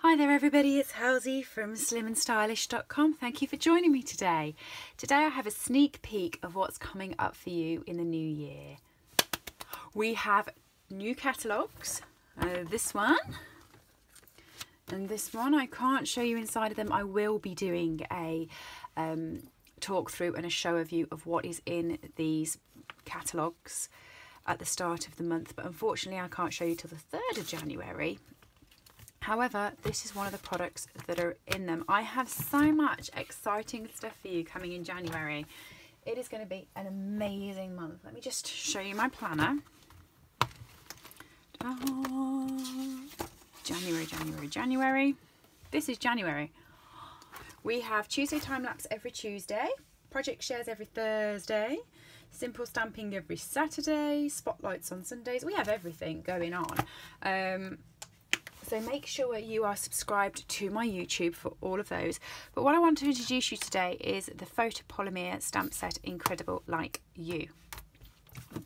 Hi there everybody, it's Halsey from slimandstylish.com. Thank you for joining me today. Today I have a sneak peek of what's coming up for you in the new year. We have new catalogues, this one and this one. I can't show you inside of them. I will be doing a talk through and a show of you of what is in these catalogues at the start of the month, but unfortunately I can't show you till the 3rd of January. However, this is one of the products that are in them. I have so much exciting stuff for you coming in January. It is going to be an amazing month. Let me just show you my planner. January. This is January. We have Tuesday time lapse every Tuesday, project shares every Thursday, simple stamping every Saturday, spotlights on Sundays. We have everything going on. So make sure you are subscribed to my YouTube for all of those. But what I want to introduce you today is the photopolymer stamp set Incredible Like You.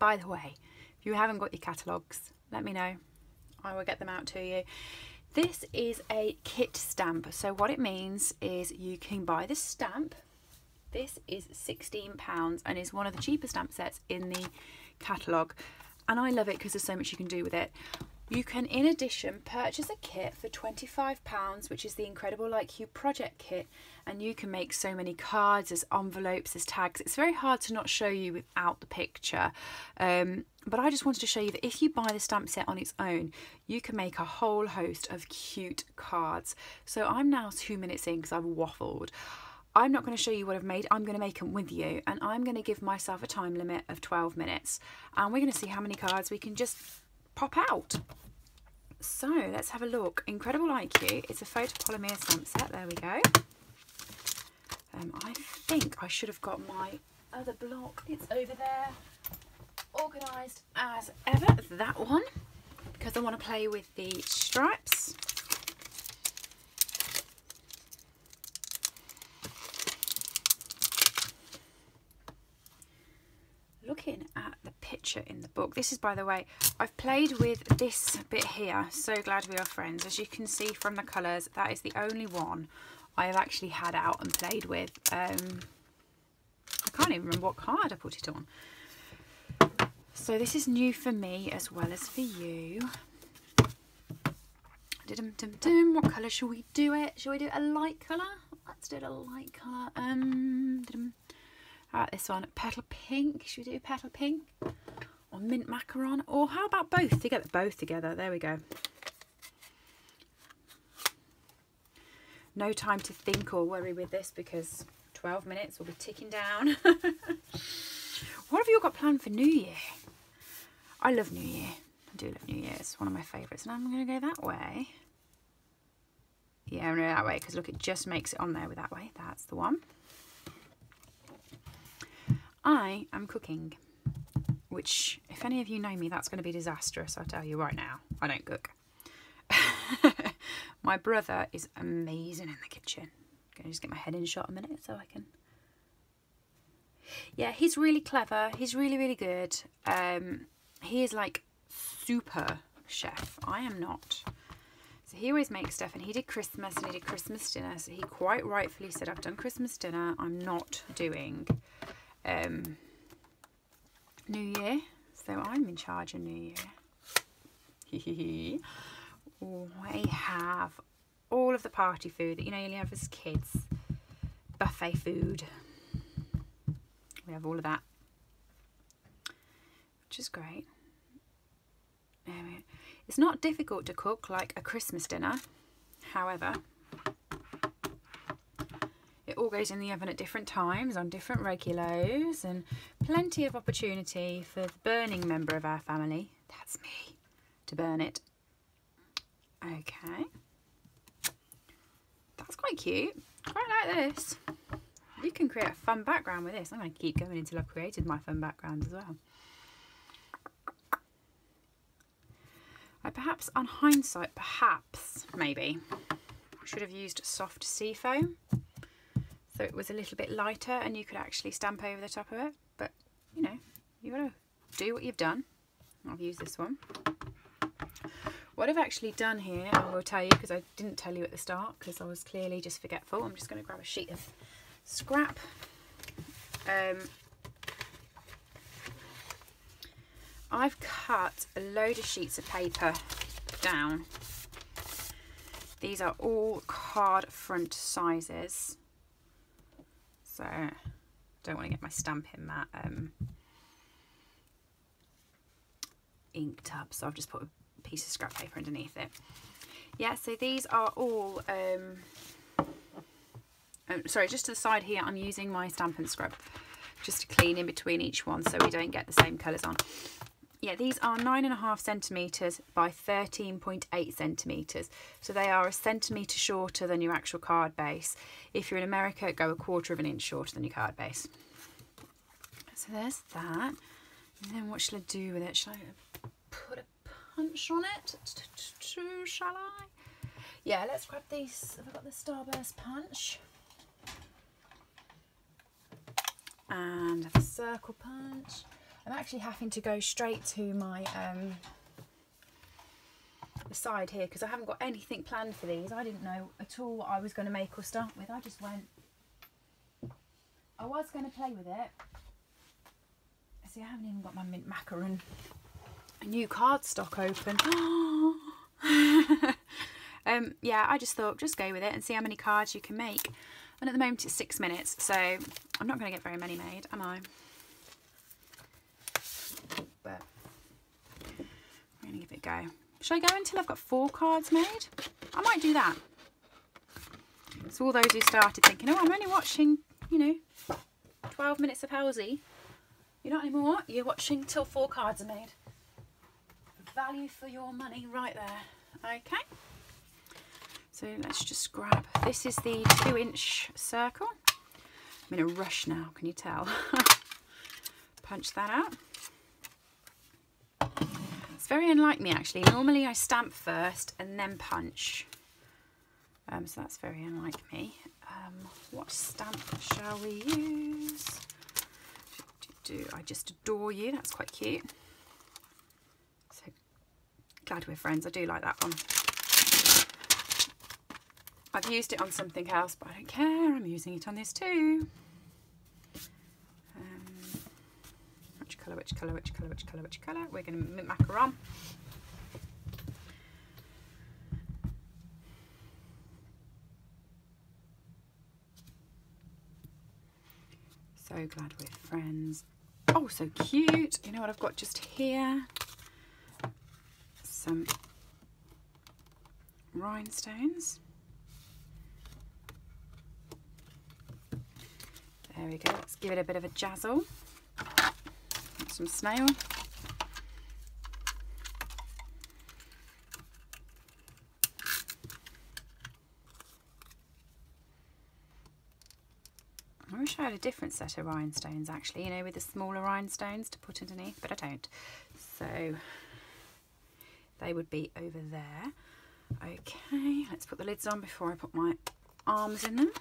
By the way, if you haven't got your catalogues, let me know. I will get them out to you. This is a kit stamp. So what it means is you can buy this stamp. This is £16 and is one of the cheaper stamp sets in the catalogue. And I love it because there's so much you can do with it. You can, in addition, purchase a kit for £25, which is the Incredible Like You project kit, and you can make so many cards, as envelopes, as tags. It's very hard to not show you without the picture, but I just wanted to show you that if you buy the stamp set on its own, you can make a whole host of cute cards. So I'm now 2 minutes in because I've waffled. I'm not going to show you what I've made. I'm going to make them with you, and I'm going to give myself a time limit of 12 minutes, and we're going to see how many cards we can just pop out. So let's have a look. Incredible Like You. It's a photopolymer stamp set. There we go. I think I should have got my other block. It's over there, organised as ever. That one, because I want to play with the stripes. Looking at the picture in the book, this is, by the way, I've played with this bit here, So Glad We Are Friends. As you can see from the colours, that is the only one I have actually had out and played with. I can't even remember what card I put it on. So this is new for me as well as for you. What colour shall we do it? Shall we do a light colour? Let's do it a light colour. This one, petal pink. Should we do petal pink or mint macaron? Or how about both together? Both together. There we go. No time to think or worry with this because 12 minutes will be ticking down. What have you got planned for New Year? I love New Year. I do love New Year. It's one of my favourites. And I'm going to go that way. Yeah, I'm going to go that way because look, it just makes it on there with that way. That's the one. I am cooking, which, if any of you know me, that's going to be disastrous. I'll tell you right now, I don't cook. My brother is amazing in the kitchen. I'm going to just get my head in shot a minute so I can... Yeah, he's really clever. He's really, really good. He is like super chef. I am not. So he always makes stuff, and he did Christmas and he did Christmas dinner. So he quite rightfully said, I've done Christmas dinner. I'm not doing... New Year, so I'm in charge of New Year. We have all of the party food that you only have as kids, buffet food. We have all of that, which is great. It's not difficult to cook like a Christmas dinner, however. It all goes in the oven at different times on different regulos, and plenty of opportunity for the burning member of our family, that's me, to burn it. Okay. That's quite cute. Quite like this. You can create a fun background with this. I'm going to keep going until I've created my fun background as well. Perhaps on hindsight, maybe, I should have used soft sea foam. So it was a little bit lighter and you could actually stamp over the top of it. But, you know, you got to do what you've done. I've used this one. What I've actually done here, I will tell you, because I didn't tell you at the start because I was clearly just forgetful. I'm just going to grab a sheet of scrap. I've cut a load of sheets of paper down. These are all card front sizes. So, don't want to get my stamping mat ink tub, so I've just put a piece of scrap paper underneath it. Yeah, so these are all sorry, just to the side here, I'm using my Stampin' Scrub just to clean in between each one so we don't get the same colours on. Yeah, these are 9.5 centimetres by 13.8 centimetres. So they are a centimetre shorter than your actual card base. If you're in America, go 1/4 of an inch shorter than your card base. So there's that. And then what shall I do with it? Shall I put a punch on it? Shall I? Yeah, let's grab these. Have I got the Starburst punch? And a circle punch. I'm actually having to go straight to my the side here because I haven't got anything planned for these. I didn't know at all what I was going to make or start with. I just went. I was going to play with it. See, I haven't even got my mint macaron. A new cardstock open. Yeah, I just thought just go with it and see how many cards you can make. And at the moment it's 6 minutes, so I'm not going to get very many made, am I? But I'm going to give it a go. Should I go until I've got 4 cards made? I might do that. So all those who started thinking, oh, I'm only watching, you know, 12 minutes of Halsey. You're not anymore. You're watching till 4 cards are made. Value for your money right there. Okay. So let's just grab, this is the 2-inch circle. I'm in a rush now, can you tell? Punch that out. It's very unlike me actually. Normally I stamp first and then punch. So that's very unlike me. What stamp shall we use? I Just Adore You, that's quite cute. So glad we're friends, I do like that one. I've used it on something else, but I don't care. I'm using it on this too. Which colour, which colour, which colour, which colour, which colour? We're going to mint macaron. So glad we're friends. Oh, so cute. You know what I've got just here? Some rhinestones. There we go, let's give it a bit of a jazzle. Some snail. I wish I had a different set of rhinestones actually, you know, with the smaller rhinestones to put underneath, but I don't. So they would be over there. Okay, let's put the lids on before I put my arms in them.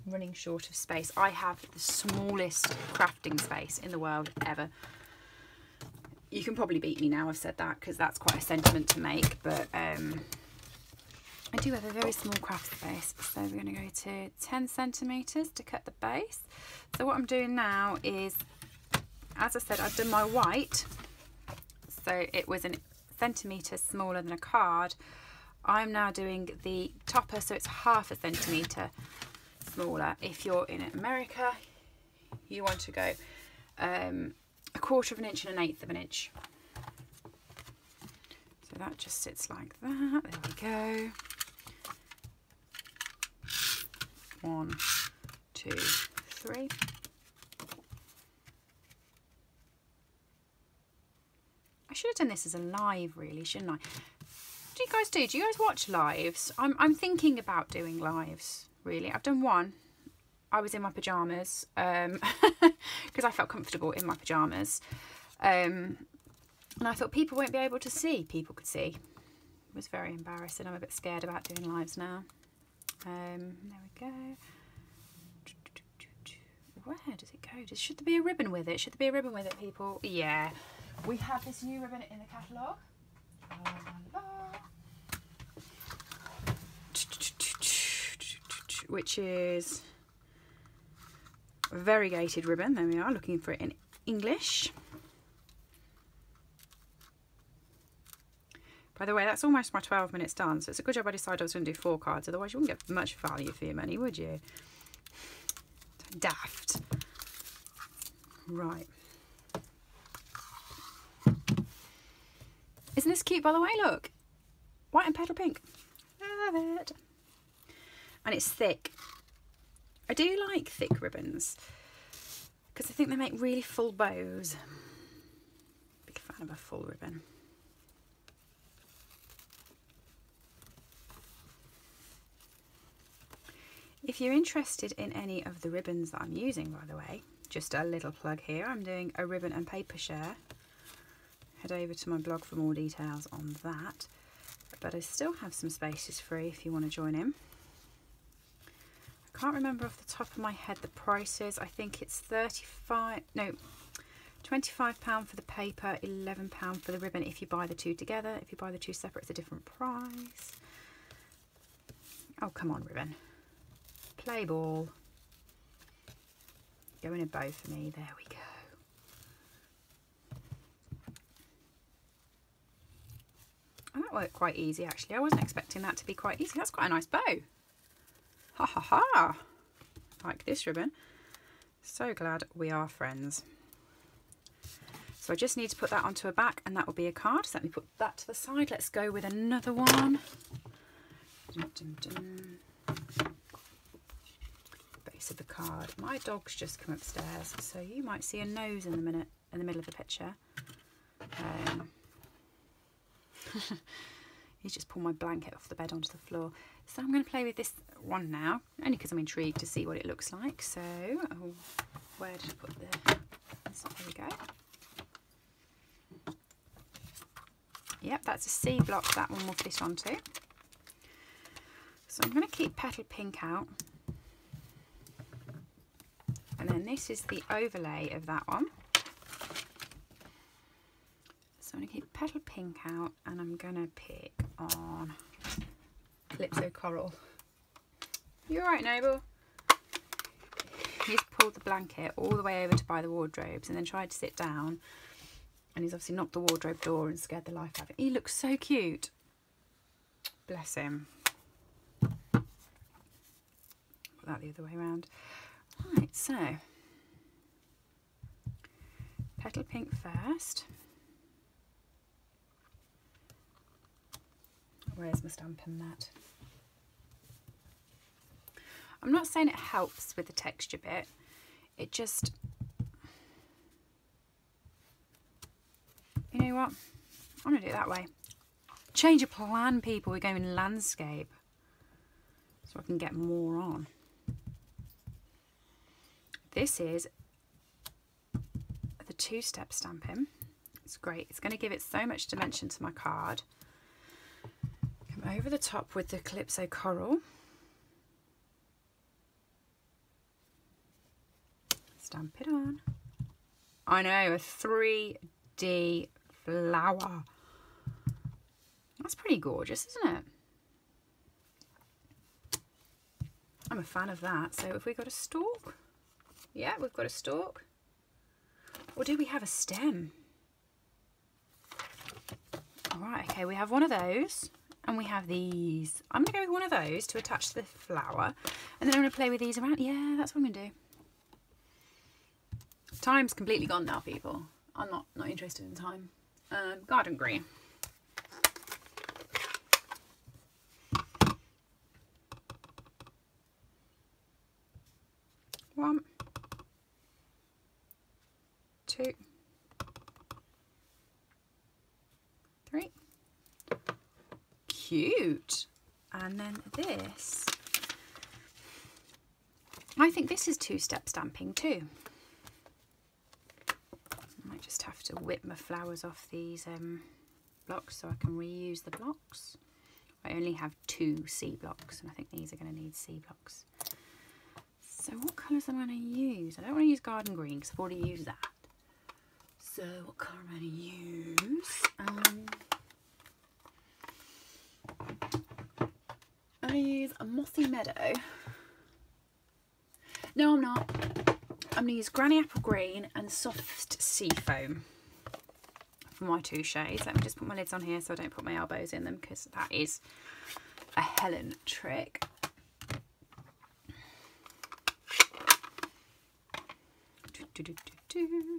Running short of space. I have the smallest crafting space in the world ever. You can probably beat me now I've said that because that's quite a sentiment to make, but I do have a very small craft space. So we're going to go to 10 centimetres to cut the base. So what I'm doing now is, as I said, I've done my white, so it was a centimetre smaller than a card. I'm now doing the topper, so it's 1/2 centimetre smaller. If you're in America, you want to go 1/4 of an inch and 1/8 of an inch. So that just sits like that. There we go. 1, 2, 3. I should have done this as a live really, shouldn't I? What do you guys do? Do you guys watch lives? I'm thinking about doing lives. Really, I've done one. I was in my pyjamas because I felt comfortable in my pyjamas, and I thought people won't be able to see. People could see. It was very embarrassing. I'm a bit scared about doing lives now. There we go. Where does it go? Should there be a ribbon with it? Should there be a ribbon with it, people? Yeah. We have this new ribbon in the catalogue. Which is a variegated ribbon. There we are, looking for it in English. By the way, that's almost my 12 minutes done, so it's a good job I decided I was going to do 4 cards, otherwise you wouldn't get much value for your money, would you? Daft. Right. Isn't this cute, by the way? Look. White and petal pink. Love it. And it's thick. I do like thick ribbons because I think they make really full bows. Big fan of a full ribbon. If you're interested in any of the ribbons that I'm using, by the way, just a little plug here, I'm doing a ribbon and paper share. Head over to my blog for more details on that. But I still have some spaces free if you want to join in. I can't remember off the top of my head the prices. I think it's £25 for the paper, £11 for the ribbon if you buy the two together. If you buy the two separate, it's a different price. Oh, come on, ribbon. Play ball. Go in a bow for me. There we go. And that worked quite easy, actually. I wasn't expecting that to be quite easy. That's quite a nice bow. Ha ha ha. Like this ribbon. So glad we are friends. So I just need to put that onto a back and that will be a card. So let me put that to the side. Let's go with another one. Dun, dun, dun. Base of the card. My dog's just come upstairs, so you might see a nose in the middle of the picture. He's just pulled my blanket off the bed onto the floor. So I'm going to play with this one now, only because I'm intrigued to see what it looks like. So, oh, where did I put the... So there we go. Yep, that's a C block, that one will fit onto. So I'm going to keep Petal Pink out. And then this is the overlay of that one. So I'm going to keep Petal Pink out and I'm going to pick on Calypso Coral. You alright, Noble? He's pulled the blanket all the way over to buy the wardrobes and then tried to sit down. And he's obviously knocked the wardrobe door and scared the life out of it. He looks so cute. Bless him. Put that the other way around. Right, so Petal Pink first. Where's my stamping mat? I'm not saying it helps with the texture bit. It just, you know what? I'm gonna do it that way. Change of plan, people. We're going landscape, so I can get more on. This is the two-step stamping. It's great. It's going to give it so much dimension to my card. Come over the top with the Calypso Coral. Stamp it on. I know, a 3D flower. That's pretty gorgeous, isn't it? I'm a fan of that. So if we got a stalk? Yeah, we've got a stalk. Or do we have a stem? All right, okay, we have one of those and we have these. I'm gonna go with one of those to attach to the flower and then I'm gonna play with these around. Yeah, that's what I'm gonna do. Time's completely gone now, people. I'm not interested in time. Garden green. One, two, three. Cute. And then this. I think this is two-step stamping too. I might just have to whip my flowers off these blocks so I can reuse the blocks. I only have 2 C blocks and I think these are going to need C blocks. So what colours am I going to use? I don't want to use garden green because I've already used that. So what colour am I going to use? I'm going to use a mossy meadow. No, I'm not. I'm going to use granny apple green and soft sea foam for my 2 shades. Let me just put my lids on here so I don't put my elbows in them because that is a Helen trick.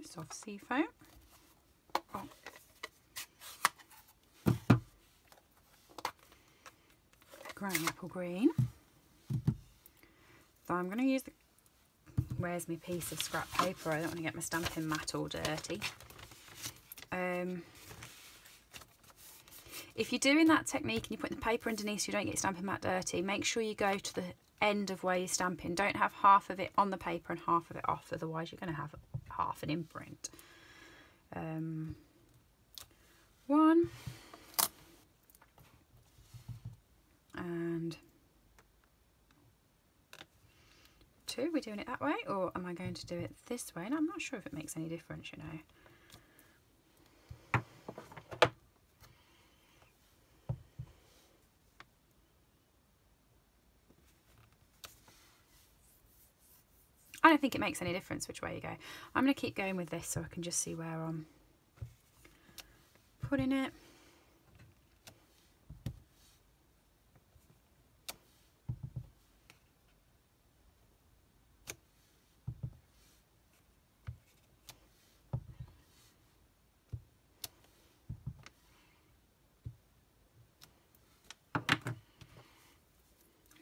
Soft sea foam. Oh. Granny apple green. So I'm going to use the... Where's my piece of scrap paper? I don't want to get my stamping mat all dirty. If you're doing that technique and you're putting the paper underneath so you don't get your stamping mat dirty, make sure you go to the end of where you're stamping. Don't have half of it on the paper and half of it off, otherwise you're going to have half an imprint. 1 and 2. We're doing it that way, or am I going to do it this way? And I'm not sure if it makes any difference, you know. I don't think it makes any difference which way you go. I'm going to keep going with this so I can just see where I'm putting it.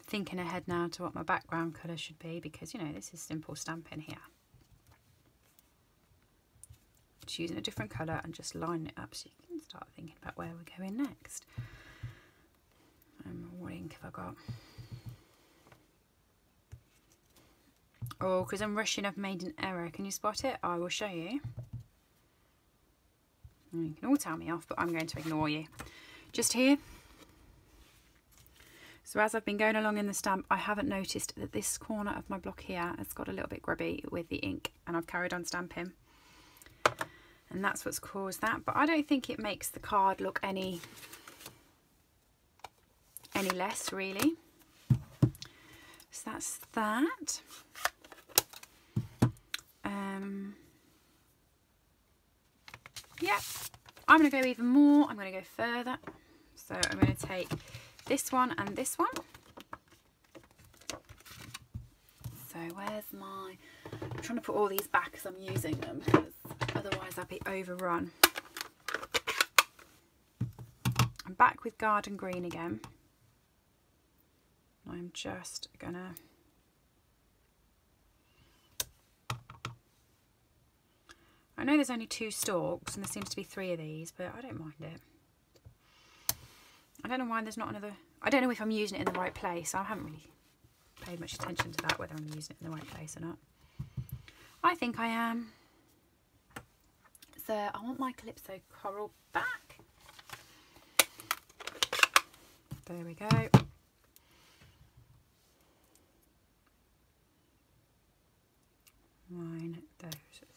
Thinking ahead now to what my background colour should be, because you know this is simple stamping here. Just using a different colour and just lining it up so you can start thinking about where we're going next. What ink have I got? Oh, because I'm rushing, I've made an error. Can you spot it? I will show you. You can all tell me off, but I'm going to ignore you. Just here. So as I've been going along in the stamp, I haven't noticed that this corner of my block here has got a little bit grubby with the ink, and I've carried on stamping. And that's what's caused that, but I don't think it makes the card look any less, really. So that's that. Yeah, I'm going to go even more. I'm going to go further. So I'm going to take this one and this one. So where's my... I'm trying to put all these back as I'm using them, because otherwise I'll be overrun. I'm back with garden green again. I'm just gonna... I know there's only 2 stalks and there seems to be 3 of these, but I don't mind it. I don't know why there's not another... I don't know if I'm using it in the right place. I haven't really paid much attention to that, whether I'm using it in the right place or not. I think I am. So I want my Calypso coral back. There we go. Line those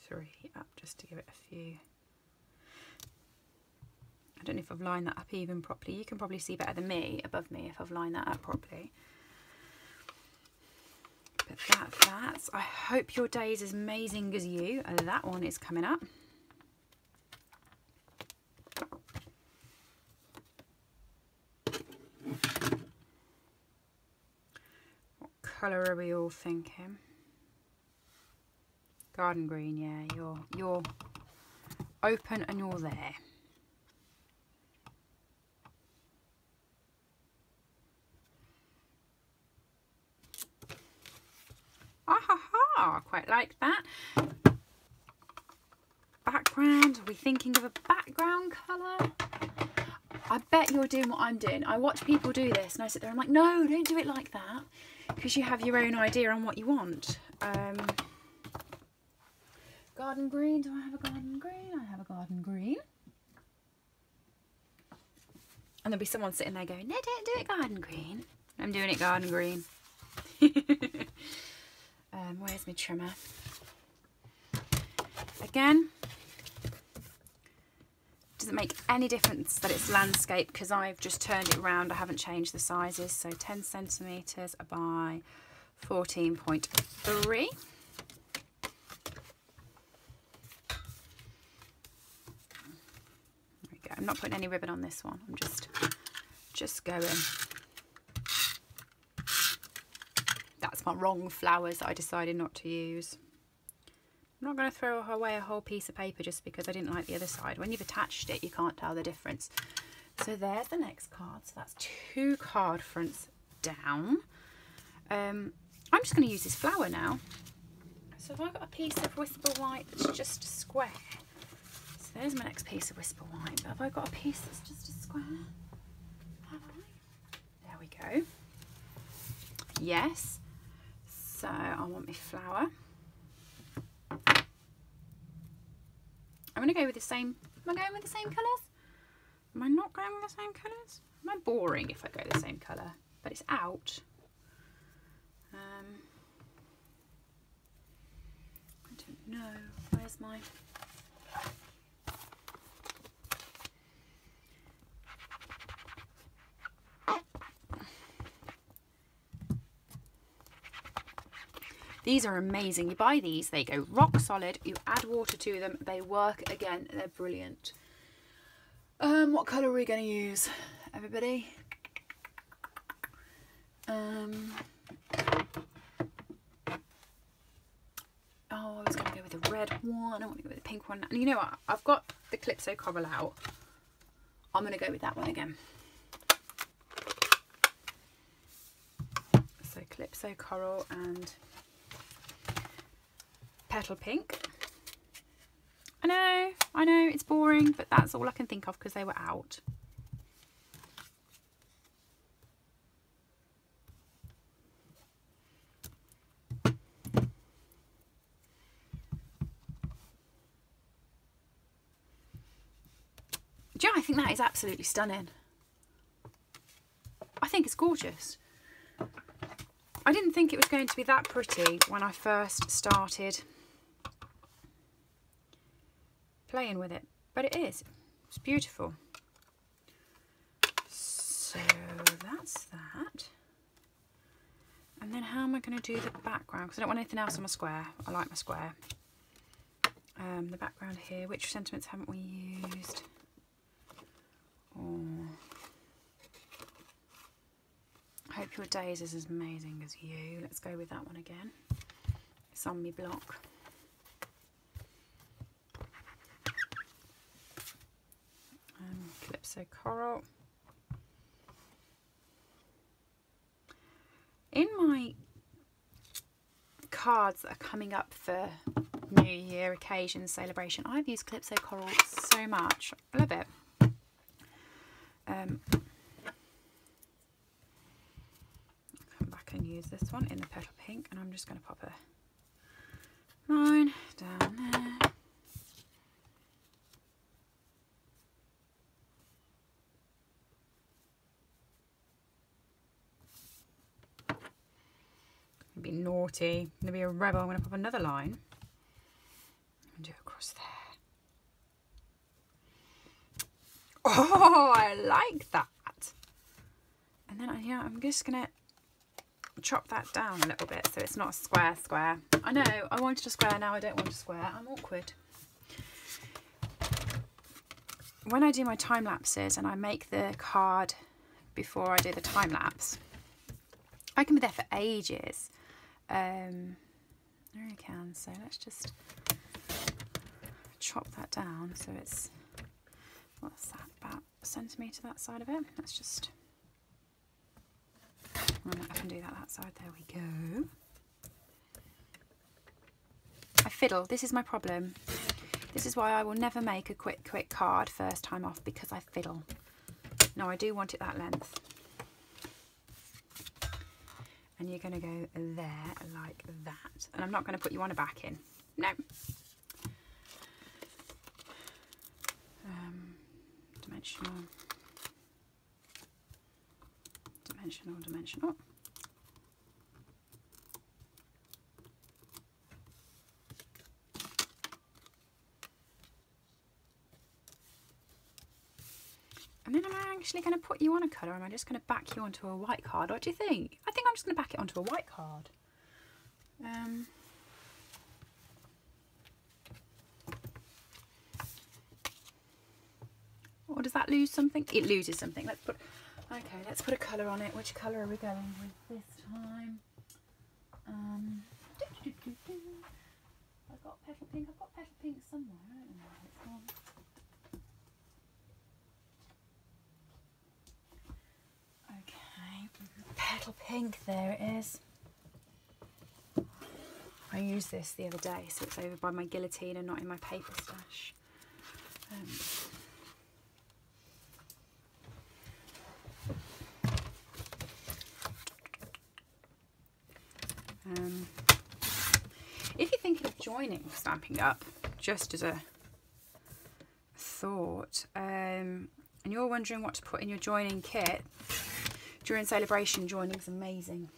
3 up just to give it a few... I don't know if I've lined that up even properly. You can probably see better than me, above me, if I've lined that up properly. But that's... I hope your day is as amazing as you. That one is coming up. What colour are we all thinking? Garden green, yeah. You're open and you're there. Quite like that. Background, are we thinking of a background colour? I bet you're doing what I'm doing. I watch people do this and I sit there and I'm like, no, don't do it like that, because you have your own idea on what you want. Garden green, do I have a garden green? I have a garden green. And there'll be someone sitting there going, no, don't do it garden green. I'm doing it garden green. where's my trimmer? Again, doesn't make any difference that it's landscape because I've just turned it around. I haven't changed the sizes. So 10 centimetres by 14.3. There we go. I'm not putting any ribbon on this one. I'm just going. That's my wrong flowers that I decided not to use. I'm not going to throw away a whole piece of paper just because I didn't like the other side. When you've attached it, you can't tell the difference. So there's the next card. So that's 2 card fronts down. I'm just going to use this flower now. So if I've got a piece of Whisper White that's just a square. So there's my next piece of Whisper White. But have I got a piece that's just a square? Have I? There we go. Yes. So I want my flower. I'm going to go with the same. Am I going with the same colours? Am I not going with the same colours? Am I boring if I go the same colour? But it's out. I don't know. Where's my... These are amazing. You buy these, they go rock solid. You add water to them, they work again. They're brilliant. What colour are we going to use, everybody? Oh, I was going to go with the red one. I want to go with the pink one. And you know what? I've got the Calypso Coral out. I'm going to go with that one again. So Calypso Coral and Petal Pink. I know, it's boring, but that's all I can think of because they were out. Do you know, I think that is absolutely stunning. I think it's gorgeous. I didn't think it was going to be that pretty when I first started playing with it, but it is. It's beautiful. So that's that. And then how am I going to do the background? Because I don't want anything else on my square. I like my square. The background here, which sentiments haven't we used? Oh. I hope your days is as amazing as you. Let's go with that one again. It's on me block. Calypso Coral. In my cards that are coming up for New Year occasions, celebration, I've used Calypso Coral so much. I love it. Come back and use this one in the Petal Pink, and I'm just going to pop a line down there. Be naughty. I'm going to be a rebel. I'm going to pop another line and do it across there. Oh, I like that. And then I'm just going to chop that down a little bit so it's not a square. I know, I wanted a square, now I don't want a square. I'm awkward. When I do my time lapses and I make the card before I do the time lapse, I can be there for ages. I really can. So let's just chop that down so it's, what's that, about a centimetre that side of it. Let's just, I can do that side. There we go. I fiddle. This is my problem. This is why I will never make a quick card first time off, because I fiddle. No, I do want it that length. And you're going to go there like that. And I'm not going to put you on a back in. No. Dimensional. Dimensional. And then am I actually going to put you on a colour, or am I just going to back you onto a white card? What do you think? I think I'm just going to back it onto a white card. Or does that lose something? It loses something. Let's put a colour on it. Which colour are we going with this time? I've got petal pink. I've got petal pink somewhere. I don't know where it's gone. Okay, petal pink, there it is. I used this the other day, so it's over by my guillotine and not in my paper stash. If you're thinking of joining Stampin' Up, just as a thought, and you're wondering what to put in your joining kit, during sale-a-bration, joining's amazing.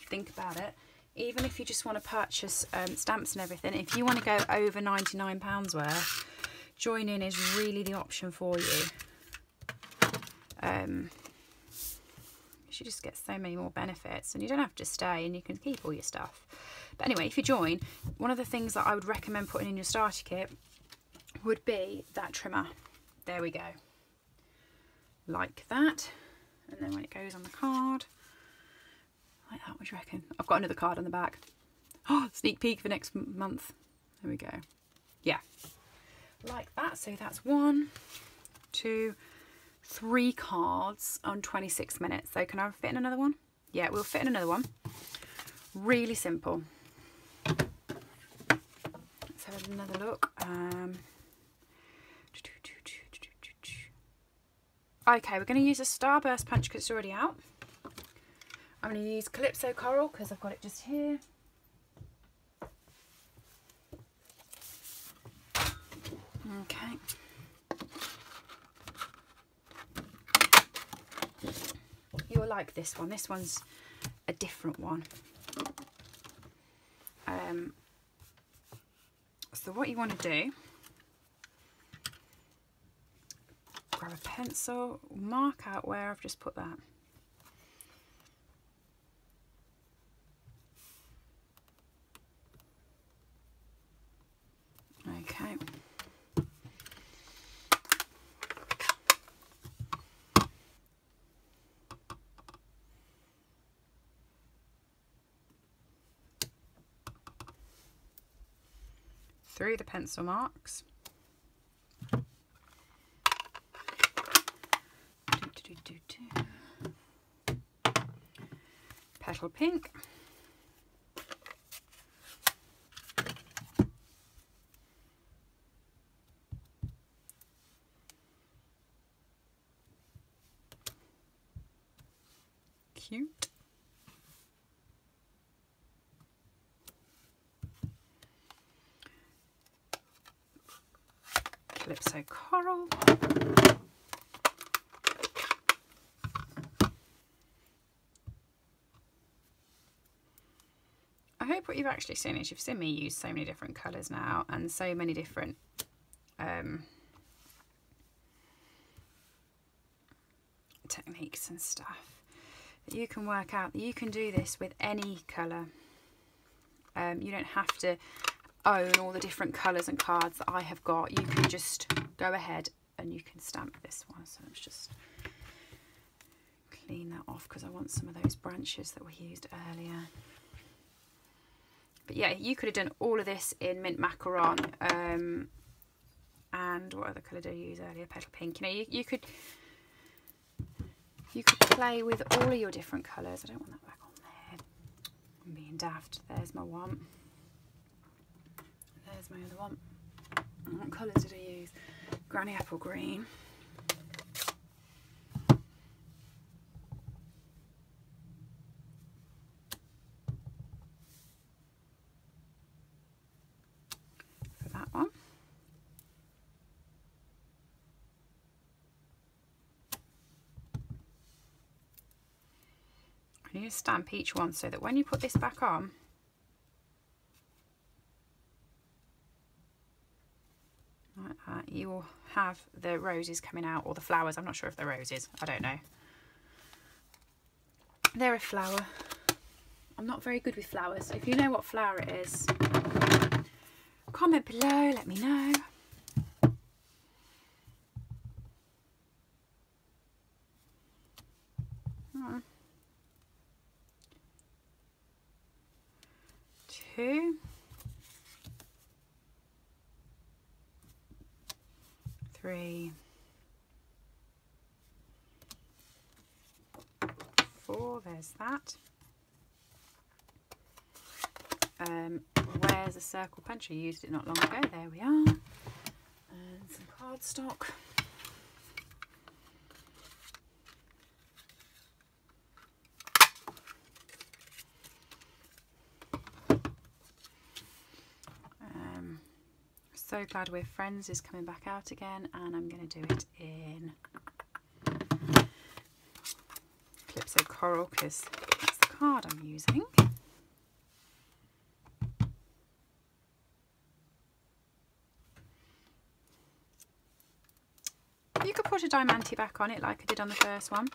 Think about it. Even if you just want to purchase stamps and everything, if you want to go over £99 worth, joining is really the option for you. You just get so many more benefits, and you don't have to stay, and you can keep all your stuff. But anyway, if you join, one of the things that I would recommend putting in your starter kit would be that trimmer. There we go. Like that. And then when it goes on the card, like that, what do you reckon? I've got another card on the back. Oh, sneak peek for next month. There we go. Yeah. Like that. So that's 1, 2, 3 cards on 26 minutes. So can I fit in another one? Yeah, we'll fit in another one. Really simple. Let's have another look. Okay, we're going to use a Starburst punch because it's already out. I'm going to use Calypso Coral because I've got it just here. Okay. You'll like this one. This one's a different one. So what you want to do, grab a pencil, mark out where I've just put that. Okay. Through the pencil marks. Petal pink. Cute. Calypso Coral. I hope what you've actually seen is you've seen me use so many different colours now and so many different techniques and stuff that you can work out that you can do this with any colour. You don't have to own all the different colours and cards that I have got. You can just go ahead and you can stamp this one. So let's just clean that off because I want some of those branches that we used earlier. But yeah, you could have done all of this in mint macaron, and what other colour did I use earlier? Petal pink. You know, you could play with all of your different colours. I don't want that back on there. I'm being daft. There's my one. There's my other one. And what colours did I use? Granny apple green. For that one. I need to stamp each one so that when you put this back on, like that. You will have the roses coming out, or the flowers. I'm not sure if they're roses, I don't know. They're a flower. I'm not very good with flowers, so if you know what flower it is, comment below, let me know. Two, three, four, there's that. Where's the circle punch? I used it not long ago. There we are. And some cardstock. So Glad We're Friends is coming back out again, and I'm going to do it in Calypso Coral because that's the card I'm using. You could put a diamante back on it like I did on the first one.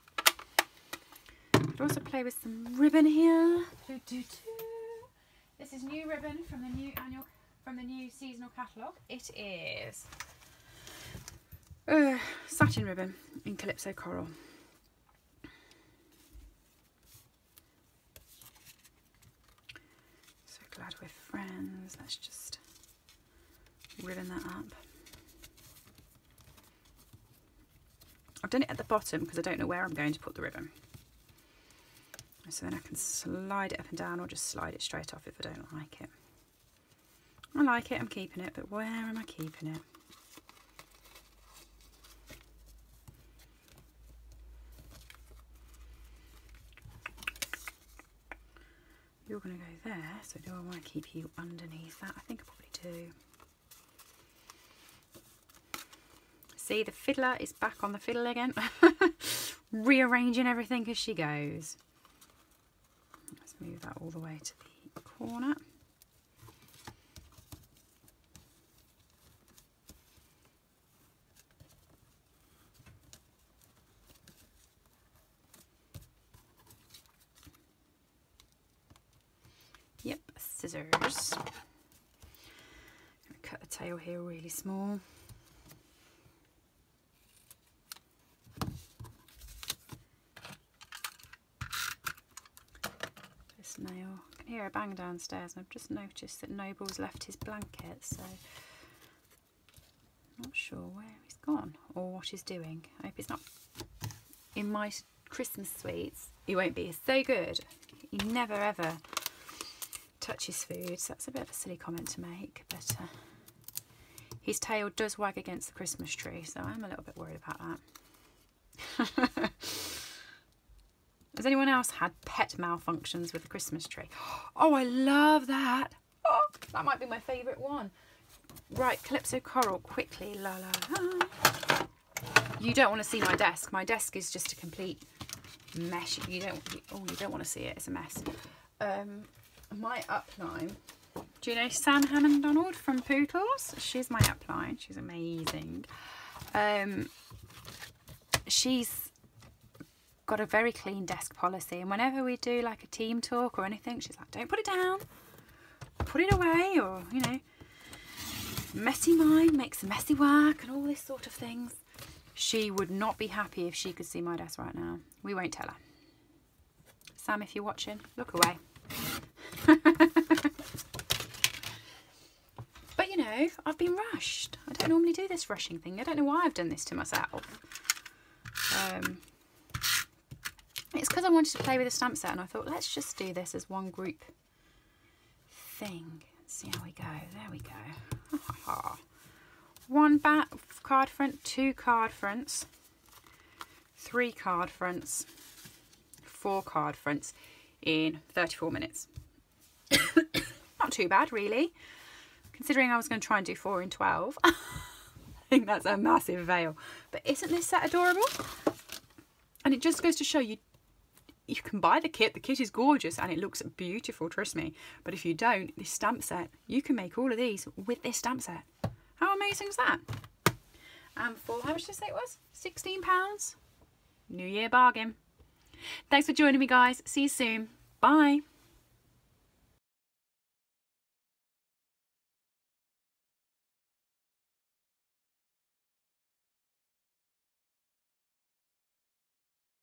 You could also play with some ribbon here. This is new ribbon from the new seasonal catalogue. It is satin ribbon in Calypso Coral. So Glad We're Friends. Let's just ribbon that up. I've done it at the bottom because I don't know where I'm going to put the ribbon. So then I can slide it up and down, or just slide it straight off if I don't like it. I like it, I'm keeping it, but where am I keeping it? You're going to go there, so do I want to keep you underneath that? I think I probably do. See, the fiddler is back on the fiddle again. Rearranging everything as she goes. Let's move that all the way to the corner. Yep, scissors. I'm going to cut the tail here really small. This nail. I can hear a bang downstairs, and I've just noticed that Noble's left his blanket, so I'm not sure where he's gone or what he's doing. I hope it's not in my Christmas sweets. He won't be so good. He never ever touches food, so that's a bit of a silly comment to make, but his tail does wag against the Christmas tree, so I'm a little bit worried about that. Has anyone else had pet malfunctions with the Christmas tree? Oh, I love that. Oh, that might be my favourite one. Right, Calypso Coral, quickly, la la la. You don't want to see my desk. My desk is just a complete mess. You don't want to see it. It's a mess. My upline. Do you know Sam Hammond Donald from Poodles? She's my upline. She's amazing. She's got a very clean desk policy, and whenever we do like a team talk or anything, she's like, don't put it down, put it away, or you know, messy mind makes messy work and all this sort of things. She would not be happy if she could see my desk right now. We won't tell her. Sam, if you're watching, look away. But you know, I've been rushed. I don't normally do this rushing thing. I don't know why I've done this to myself. It's because I wanted to play with a stamp set, and I thought, let's just do this as one group thing. See how we go. There we go. One back card front, 2 card fronts, 3 card fronts, 4 card fronts in 34 minutes. Not too bad, really, considering I was going to try and do 4 in 12. I think that's a massive fail. But isn't this set adorable? And it just goes to show you, you can buy the kit. The kit is gorgeous and it looks beautiful, trust me. But if you don't, this stamp set, you can make all of these with this stamp set. How amazing is that? And for, how much did I say it was? £16? New Year bargain. Thanks for joining me, guys. See you soon. Bye.